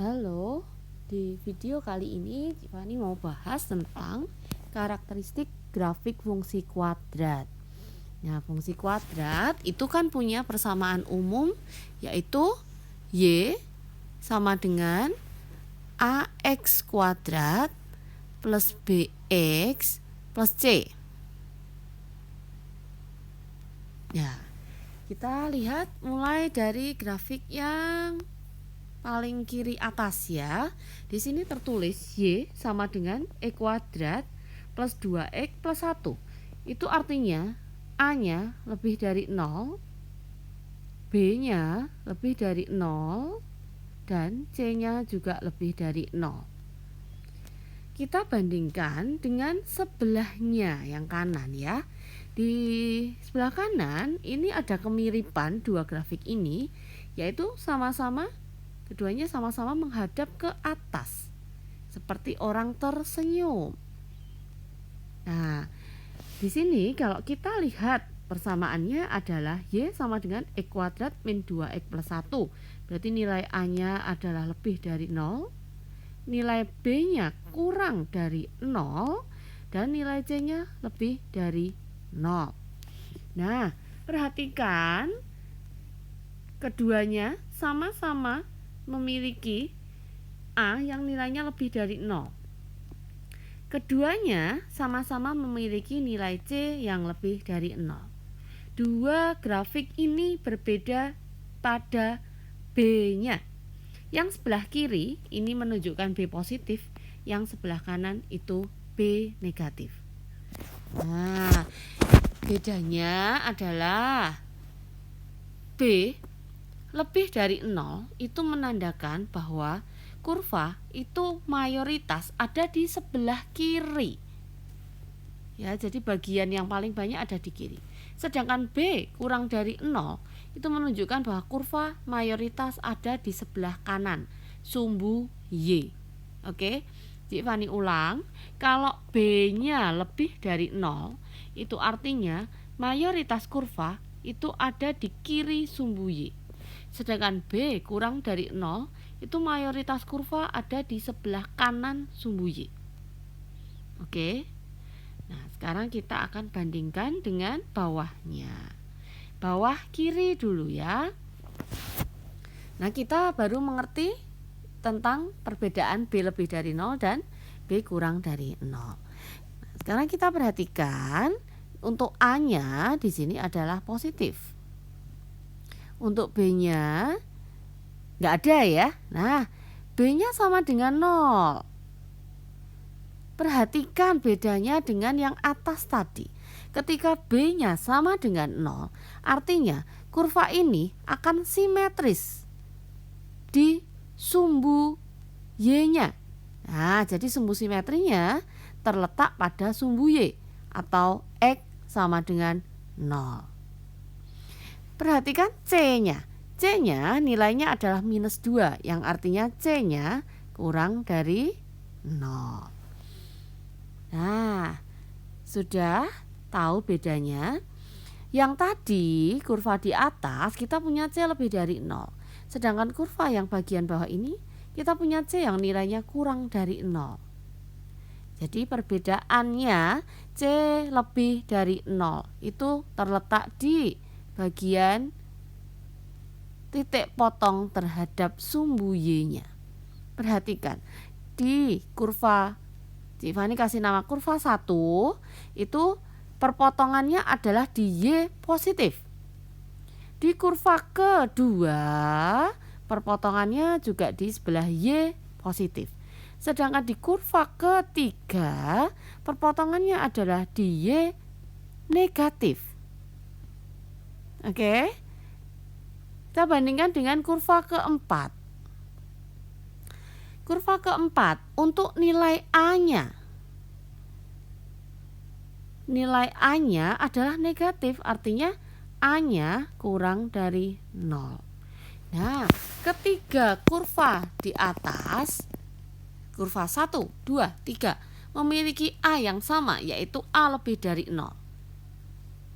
Halo, di video kali ini Fani mau bahas tentang karakteristik grafik fungsi kuadrat. Nah, fungsi kuadrat itu kan punya persamaan umum, yaitu Y sama dengan AX kuadrat plus BX plus C. Ya, kita lihat mulai dari grafik yang paling kiri atas ya. Di sini tertulis Y sama dengan E kuadrat plus 2X plus 1. Itu artinya A-nya lebih dari 0, B-nya lebih dari 0, dan C-nya juga lebih dari 0. Kita bandingkan dengan sebelahnya yang kanan ya. Di sebelah kanan ini ada kemiripan dua grafik ini, yaitu keduanya sama-sama menghadap ke atas seperti orang tersenyum. Nah, di sini kalau kita lihat persamaannya adalah Y sama dengan E kuadrat min 2X plus 1. Berarti nilai A-nya adalah lebih dari 0, nilai B-nya kurang dari 0, dan nilai C-nya lebih dari 0. Nah, perhatikan keduanya sama-sama memiliki A yang nilainya lebih dari 0. Keduanya sama-sama memiliki nilai C yang lebih dari 0. Dua grafik ini berbeda pada B-nya. Yang sebelah kiri ini menunjukkan B positif, yang sebelah kanan itu B negatif. Nah, bedanya adalah B lebih dari 0 itu menandakan bahwa kurva itu mayoritas ada di sebelah kiri. Ya, jadi bagian yang paling banyak ada di kiri. Sedangkan B kurang dari 0 itu menunjukkan bahwa kurva mayoritas ada di sebelah kanan, sumbu Y. Oke. Cik Fani ulang, kalau B-nya lebih dari 0 itu artinya mayoritas kurva itu ada di kiri sumbu Y. Sedangkan B kurang dari 0 itu mayoritas kurva ada di sebelah kanan sumbu Y. Oke. Nah, sekarang kita akan bandingkan dengan bawahnya. Bawah kiri dulu ya. Nah, kita baru mengerti tentang perbedaan B lebih dari 0 dan B kurang dari 0. Nah, sekarang kita perhatikan untuk A-nya di sini adalah positif. Untuk B-nya nggak ada ya. Nah, B-nya sama dengan 0. Perhatikan bedanya dengan yang atas tadi. Ketika B-nya sama dengan 0, artinya kurva ini akan simetris di sumbu Y-nya. Nah, jadi sumbu simetrinya terletak pada sumbu Y atau X sama dengan 0. Perhatikan C-nya. C-nya nilainya adalah minus 2, yang artinya C-nya kurang dari 0. Nah, sudah tahu bedanya? Yang tadi kurva di atas kita punya C lebih dari 0. Sedangkan kurva yang bagian bawah ini kita punya C yang nilainya kurang dari 0. Jadi perbedaannya C lebih dari 0 itu terletak di bagian titik potong terhadap sumbu Y-nya. Perhatikan, di kurva Cik Fani kasih nama kurva 1 itu perpotongannya adalah di Y positif. Di kurva kedua perpotongannya juga di sebelah Y positif. Sedangkan di kurva ketiga perpotongannya adalah di Y negatif. Oke. Kita bandingkan dengan kurva keempat. Kurva keempat untuk nilai A-nya. Nilai A-nya adalah negatif, artinya A-nya kurang dari 0. Nah, ketiga kurva di atas, kurva 1, 2, 3, memiliki A yang sama, yaitu A lebih dari 0.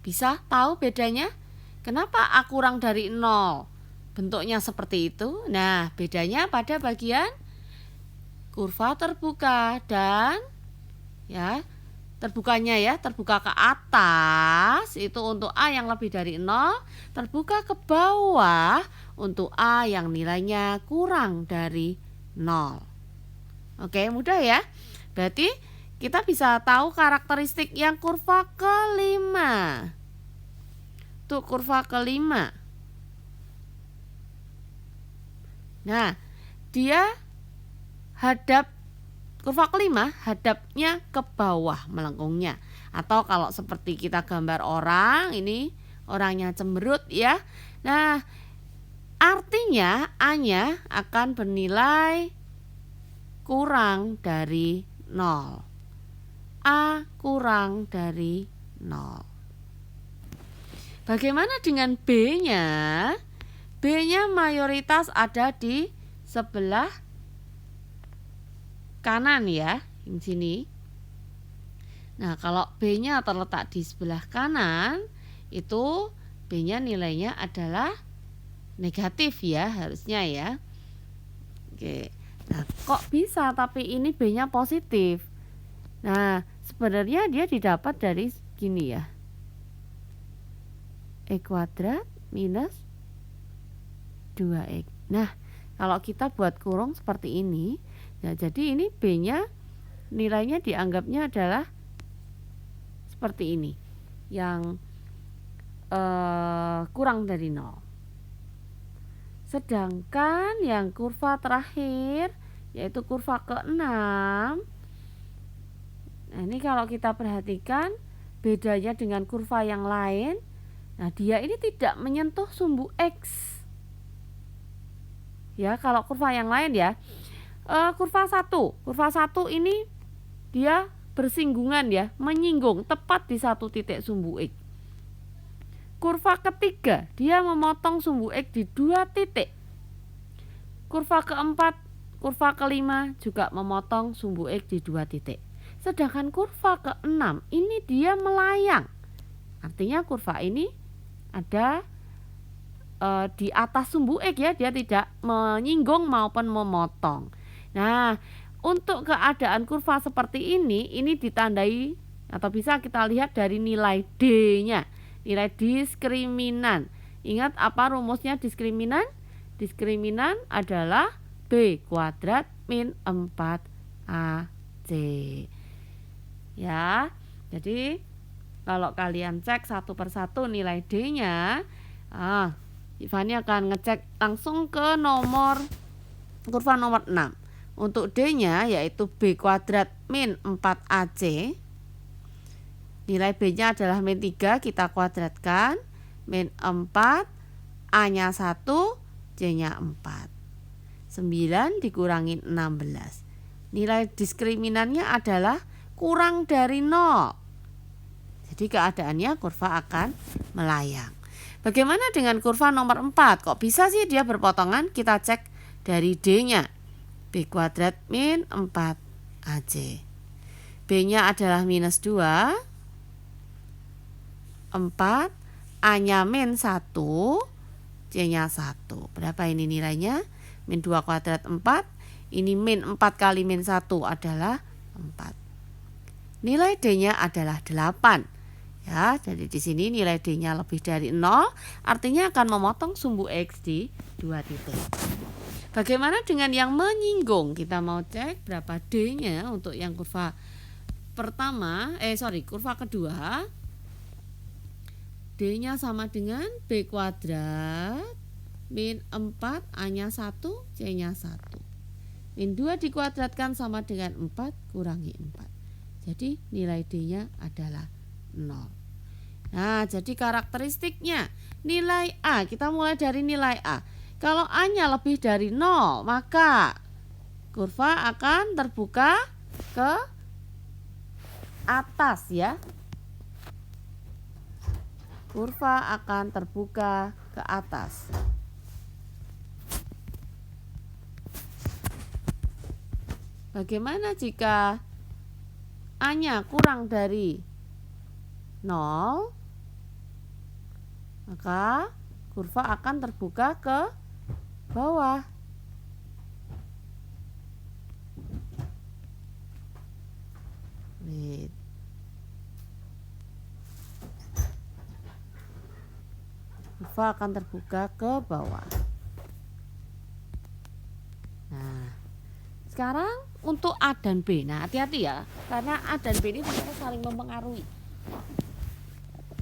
Bisa tahu bedanya? Kenapa A kurang dari 0? bentuknya seperti itu. Nah, bedanya pada bagian kurva terbuka dan ya, terbukanya ya, terbuka ke atas itu untuk A yang lebih dari 0, terbuka ke bawah untuk A yang nilainya kurang dari 0. Oke, mudah ya. Berarti kita bisa tahu karakteristik yang kurva kelima. Tuh kurva kelima. Nah, dia kurva kelima hadapnya ke bawah melengkungnya. Atau kalau seperti kita gambar orang, ini orangnya cemberut ya. Nah, artinya A-nya akan bernilai kurang dari 0. A kurang dari 0. Bagaimana dengan B-nya? B-nya mayoritas ada di sebelah kanan ya, di sini. Nah, kalau B-nya terletak di sebelah kanan, itu B-nya nilainya adalah negatif ya, harusnya ya. Oke. Nah, kok bisa tapi ini B-nya positif? Nah, sebenarnya dia didapat dari gini ya. E kuadrat minus 2X. Nah, kalau kita buat kurung seperti ini, ya jadi ini B-nya nilainya dianggapnya adalah seperti ini, yang kurang dari 0. Sedangkan yang kurva terakhir, yaitu kurva ke-6, nah ini kalau kita perhatikan bedanya dengan kurva yang lain, nah dia ini tidak menyentuh sumbu X. Ya, kalau kurva yang lain ya, kurva 1 ini dia bersinggungan ya, menyinggung tepat di satu titik sumbu X. Kurva ketiga dia memotong sumbu X di 2 titik. Kurva keempat, kurva kelima juga memotong sumbu X di 2 titik. Sedangkan kurva ke-6 ini dia melayang. Artinya kurva ini ada di atas sumbu X ya, dia tidak menyinggung maupun memotong. Nah, untuk keadaan kurva seperti ini ditandai atau bisa kita lihat dari nilai D-nya, nilai diskriminan. Ingat apa rumusnya diskriminan? Diskriminan adalah B kuadrat min 4AC. Ya, jadi kalau kalian cek satu persatu nilai D-nya, Ivani akan ngecek langsung ke kurva nomor 6. Untuk D-nya yaitu B kuadrat min 4AC. Nilai B-nya adalah min 3, kita kuadratkan. Min 4, A-nya 1, C-nya 4. 9 dikurangi 16. Nilai diskriminannya adalah kurang dari 0. Jadi keadaannya kurva akan melayang. Bagaimana dengan kurva nomor 4? Kok bisa sih dia berpotongan? Kita cek dari D-nya. B kuadrat min 4AC. B-nya adalah minus 2. 4. A-nya min 1. C-nya 1. Berapa ini nilainya? Min 2 kuadrat 4. Ini min 4 kali min 1 adalah 4. Nilai D-nya adalah 8. Ya, jadi di sini nilai D-nya lebih dari 0, artinya akan memotong sumbu X di 2 titik. Bagaimana dengan yang menyinggung? Kita mau cek berapa D-nya untuk yang kurva kurva kedua. D-nya sama dengan B kuadrat min 4, A-nya 1, C-nya 1. Min 2 dikuadratkan sama dengan 4 kurangi 4. Jadi nilai D-nya adalah 0. Nah, jadi karakteristiknya nilai A, kita mulai dari nilai A. Kalau A-nya lebih dari 0, maka kurva akan terbuka ke atas ya. Kurva akan terbuka ke atas. Bagaimana jika A-nya kurang dari 0? Maka kurva akan terbuka ke bawah. Nih. Kurva akan terbuka ke bawah. Nah, sekarang untuk A dan B. Nah, hati-hati ya, karena A dan B ini ternyata saling mempengaruhi.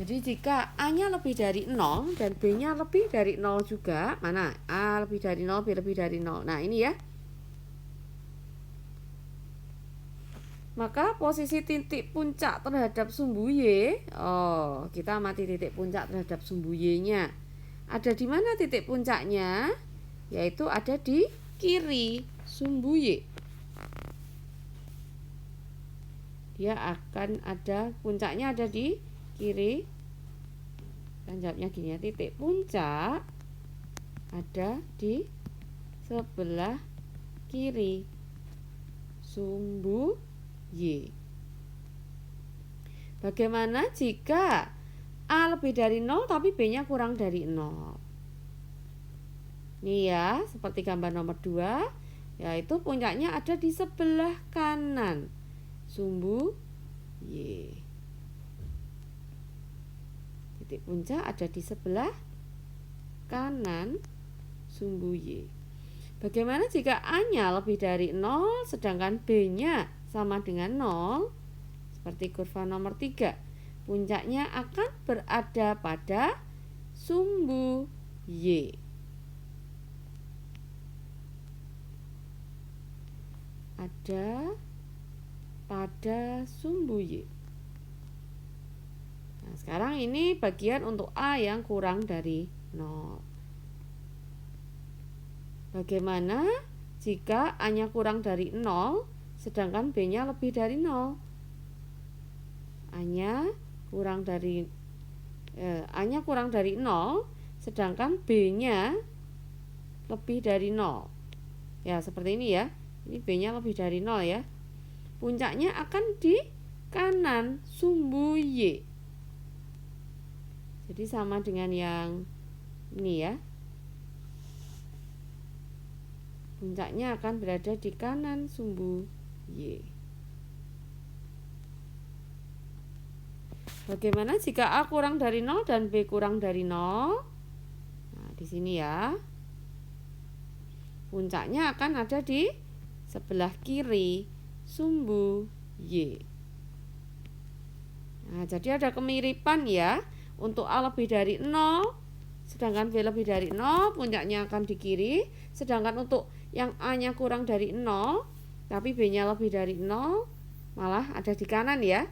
Jadi jika A-nya lebih dari 0 dan B-nya lebih dari 0 juga, mana? A lebih dari 0, B lebih dari 0. Nah, ini ya. Maka posisi titik puncak terhadap sumbu Y, kita amati titik puncak terhadap sumbu Y-nya. Ada di mana titik puncaknya? Yaitu ada di kiri sumbu Y. Dia akan ada, puncaknya ada di kiri. Kan jawabnya gini ya, titik puncak ada di sebelah kiri sumbu Y. Bagaimana jika A lebih dari 0 tapi B-nya kurang dari 0? Nih ya, seperti gambar nomor 2, yaitu puncaknya ada di sebelah kanan sumbu Y. Titik puncak ada di sebelah kanan sumbu Y. Bagaimana jika A-nya lebih dari 0 sedangkan B-nya sama dengan 0? Seperti kurva nomor 3. Puncaknya akan berada pada sumbu Y. Ada pada sumbu Y. Nah, sekarang ini bagian untuk A yang kurang dari 0. Bagaimana jika A-nya kurang dari 0 sedangkan B-nya lebih dari 0? A-nya kurang dari 0 sedangkan B-nya lebih dari 0. Ya, seperti ini ya. Ini B-nya lebih dari 0 ya. Puncaknya akan di kanan sumbu Y. Jadi sama dengan yang ini ya. Puncaknya akan berada di kanan sumbu Y. Bagaimana jika A kurang dari 0 dan B kurang dari 0? Nah, di sini ya. Puncaknya akan ada di sebelah kiri sumbu Y. Nah, jadi ada kemiripan ya. Untuk A lebih dari 0 sedangkan B lebih dari 0, puncaknya akan di kiri. Sedangkan untuk yang A-nya kurang dari 0 tapi B-nya lebih dari 0 malah ada di kanan ya.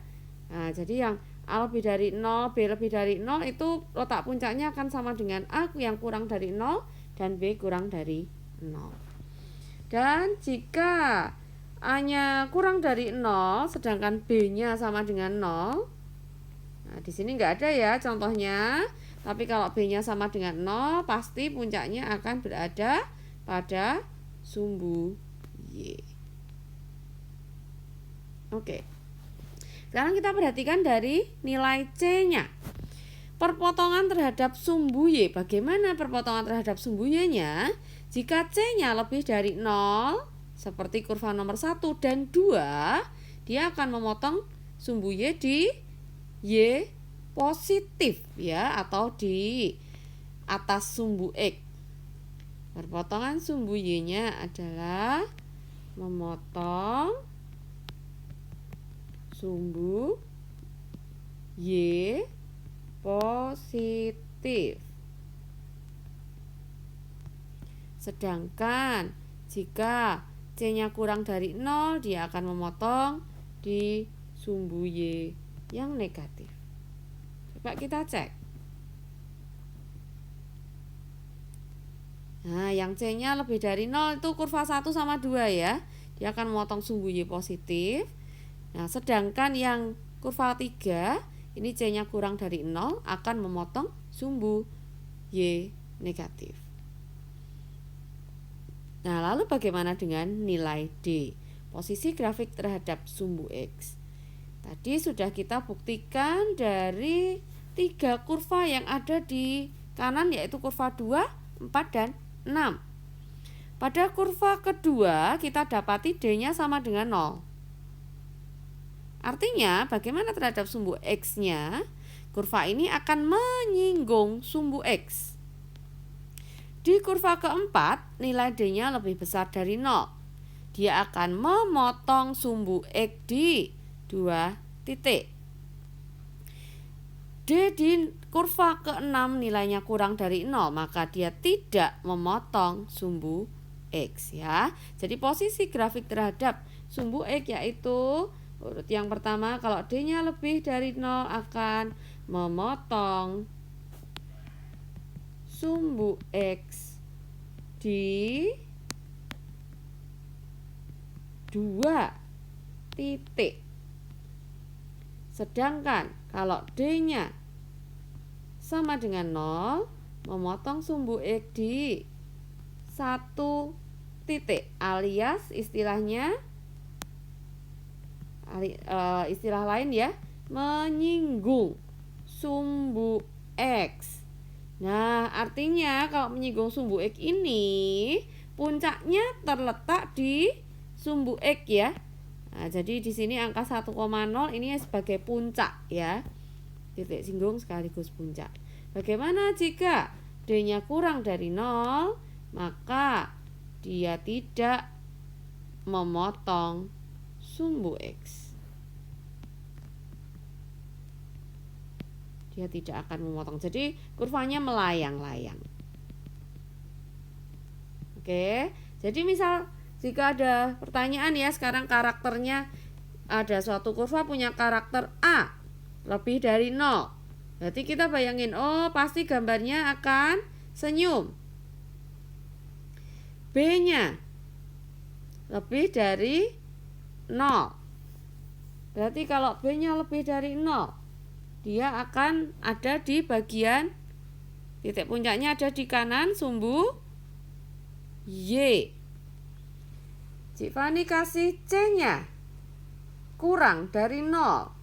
Nah, jadi yang A lebih dari 0, B lebih dari 0 itu letak puncaknya akan sama dengan A yang kurang dari 0 dan B kurang dari 0. Dan jika A-nya kurang dari 0 sedangkan B-nya sama dengan 0. Nah, di sini nggak ada ya contohnya. Tapi kalau B-nya sama dengan 0, pasti puncaknya akan berada pada sumbu Y. Oke. Sekarang kita perhatikan dari nilai C-nya. Perpotongan terhadap sumbu Y. Bagaimana perpotongan terhadap sumbu Y-nya? Jika C-nya lebih dari 0, seperti kurva nomor 1 dan 2, dia akan memotong sumbu Y di Y positif ya, atau di atas sumbu X. Perpotongan sumbu Y-nya adalah memotong sumbu Y positif. Sedangkan jika C-nya kurang dari 0, dia akan memotong di sumbu Y yang negatif. Coba kita cek. Nah, yang C-nya lebih dari 0 itu kurva 1 sama 2 ya. Dia akan memotong sumbu Y positif. Nah, sedangkan yang kurva 3, ini C-nya kurang dari 0, akan memotong sumbu Y negatif. Nah, lalu bagaimana dengan nilai D? Posisi grafik terhadap sumbu X. Tadi sudah kita buktikan dari 3 kurva yang ada di kanan, yaitu kurva 2, 4, dan 6. Pada kurva kedua kita dapati D-nya sama dengan 0. Artinya bagaimana terhadap sumbu X-nya? Kurva ini akan menyinggung sumbu X. Di kurva keempat nilai D-nya lebih besar dari 0. Dia akan memotong sumbu X di 2 titik. D di kurva ke-6 nilainya kurang dari 0, maka dia tidak memotong sumbu X ya. Jadi posisi grafik terhadap sumbu X yaitu urut yang pertama, kalau D-nya lebih dari 0 akan memotong sumbu X di 2 titik. Sedangkan kalau D-nya sama dengan 0, memotong sumbu X di 1 titik, alias istilahnya istilah lain ya, menyinggung sumbu X. Nah, artinya kalau menyinggung sumbu X ini puncaknya terletak di sumbu X ya. Nah, jadi di sini angka 1,0 ini sebagai puncak ya. Titik singgung sekaligus puncak. Bagaimana jika D-nya kurang dari 0? Maka dia tidak memotong sumbu X. Dia tidak akan memotong. Jadi kurvanya melayang-layang. Oke. Jadi misal jika ada pertanyaan ya, sekarang karakternya ada suatu kurva punya karakter A lebih dari 0. Berarti kita bayangin, oh pasti gambarnya akan senyum. B-nya lebih dari 0. Berarti kalau B-nya lebih dari 0, dia akan ada di bagian titik puncaknya ada di kanan sumbu Y. Cik Fani kasih C-nya kurang dari 0.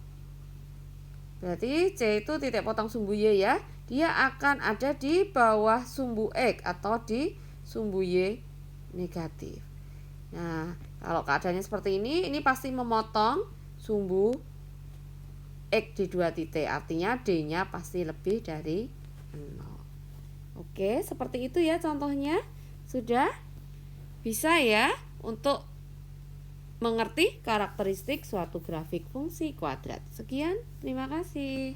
Berarti C itu titik potong sumbu Y ya. Dia akan ada di bawah sumbu X atau di sumbu Y negatif. Nah, kalau keadaannya seperti ini pasti memotong sumbu X di 2 titik. Artinya D-nya pasti lebih dari 0. Oke, seperti itu ya contohnya. Sudah bisa ya untuk mengerti karakteristik suatu grafik fungsi kuadrat. Sekian, terima kasih.